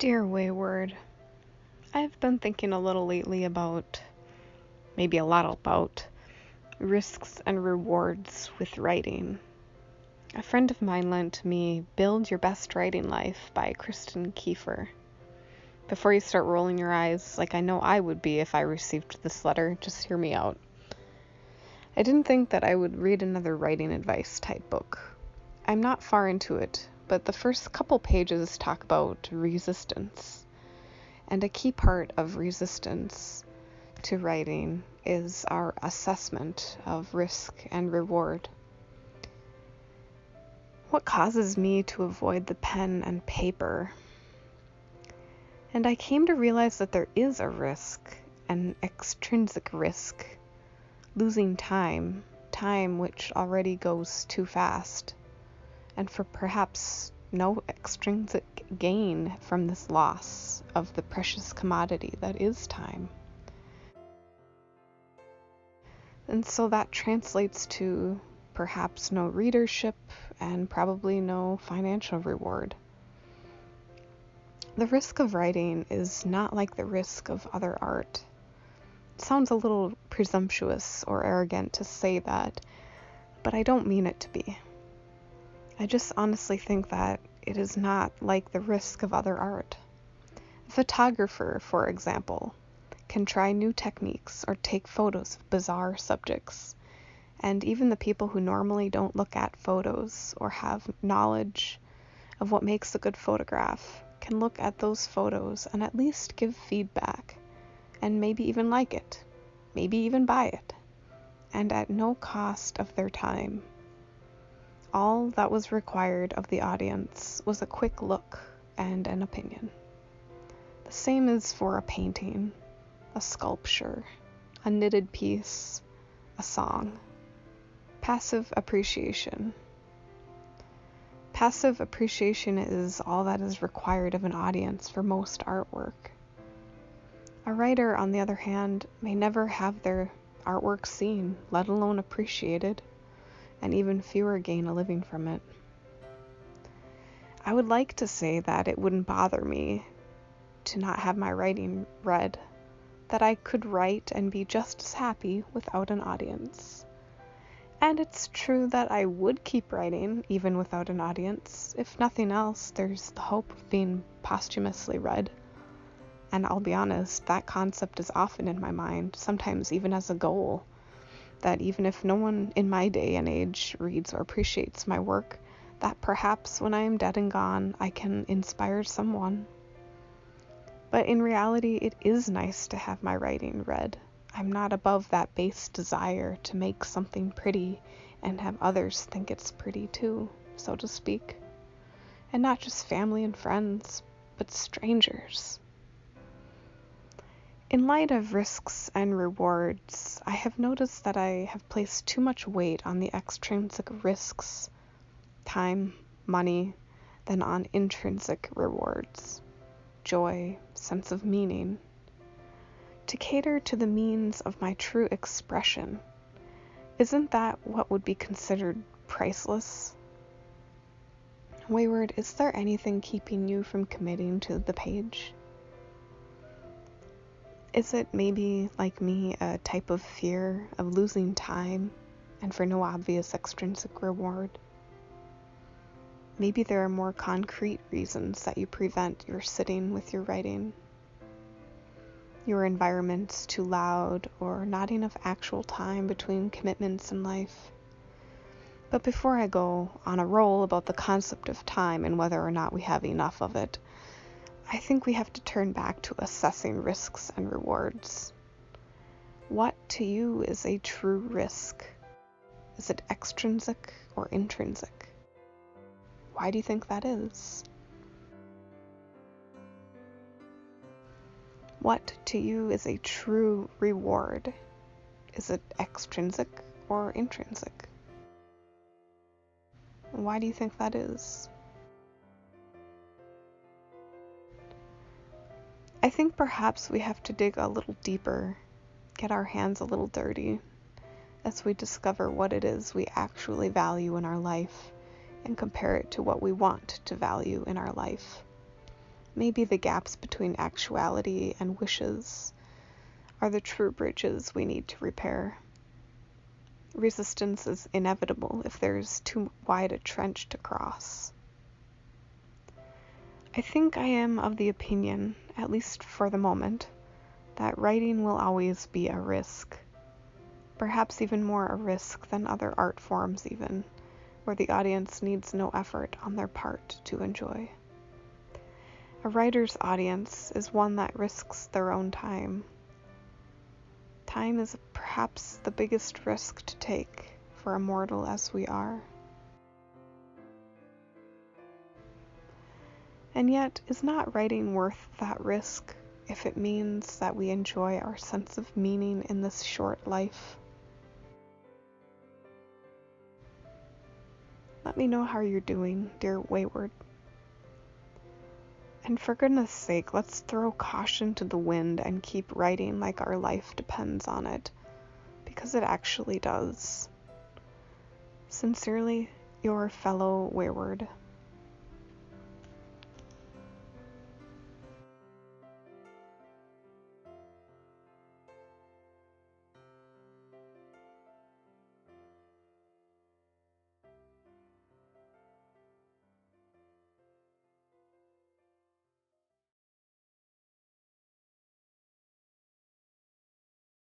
Dear Wayward, I've been thinking a little lately about, maybe a lot about, risks and rewards with writing. A friend of mine lent me Build Your Best Writing Life by Kristen Kieffer. Before you start rolling your eyes, like I know I would be if I received this letter, just hear me out. I didn't think that I would read another writing advice type book. I'm not far into it, but the first couple pages talk about resistance. And a key part of resistance to writing is our assessment of risk and reward. What causes me to avoid the pen and paper? And I came to realize that there is a risk, an extrinsic risk, losing time which already goes too fast, and for perhaps no extrinsic gain from this loss of the precious commodity that is time. And so that translates to perhaps no readership and probably no financial reward. The risk of writing is not like the risk of other art. It sounds a little presumptuous or arrogant to say that, but I don't mean it to be. I just honestly think that it is not like the risk of other art. A photographer, for example, can try new techniques or take photos of bizarre subjects, and even the people who normally don't look at photos or have knowledge of what makes a good photograph can look at those photos and at least give feedback, and maybe even like it, maybe even buy it, and at no cost of their time. All that was required of the audience was a quick look and an opinion. The same is for a painting, a sculpture, a knitted piece, a song. Passive appreciation. Passive appreciation is all that is required of an audience for most artwork. A writer, on the other hand, may never have their artwork seen, let alone appreciated, and even fewer gain a living from it. I would like to say that it wouldn't bother me to not have my writing read, that I could write and be just as happy without an audience. And it's true that I would keep writing even without an audience. If nothing else, there's the hope of being posthumously read. And I'll be honest, that concept is often in my mind, sometimes even as a goal, that even if no one in my day and age reads or appreciates my work, that perhaps when I am dead and gone, I can inspire someone. But in reality, it is nice to have my writing read. I'm not above that base desire to make something pretty and have others think it's pretty too, so to speak. And not just family and friends, but strangers. In light of risks and rewards, I have noticed that I have placed too much weight on the extrinsic risks, time, money, than on intrinsic rewards, joy, sense of meaning. To cater to the means of my true expression, isn't that what would be considered priceless? Wayward, is there anything keeping you from committing to the page? Is it maybe, like me, a type of fear of losing time and for no obvious extrinsic reward? Maybe there are more concrete reasons that you prevent your sitting with your writing. Your environment's too loud, or not enough actual time between commitments in life. But before I go on a roll about the concept of time and whether or not we have enough of it, I think we have to turn back to assessing risks and rewards. What to you is a true risk? Is it extrinsic or intrinsic? Why do you think that is? What to you is a true reward? Is it extrinsic or intrinsic? Why do you think that is? I think perhaps we have to dig a little deeper, get our hands a little dirty, as we discover what it is we actually value in our life and compare it to what we want to value in our life. Maybe the gaps between actuality and wishes are the true bridges we need to repair. Resistance is inevitable if there's too wide a trench to cross. I think I am of the opinion, at least for the moment, that writing will always be a risk. Perhaps even more a risk than other art forms even, where the audience needs no effort on their part to enjoy. A writer's audience is one that risks their own time. Time is perhaps the biggest risk to take for a mortal as we are. And yet, is not writing worth that risk if it means that we enjoy our sense of meaning in this short life? Let me know how you're doing, dear Wayward. And for goodness sake, let's throw caution to the wind and keep writing like our life depends on it, because it actually does. Sincerely, your fellow Wayward.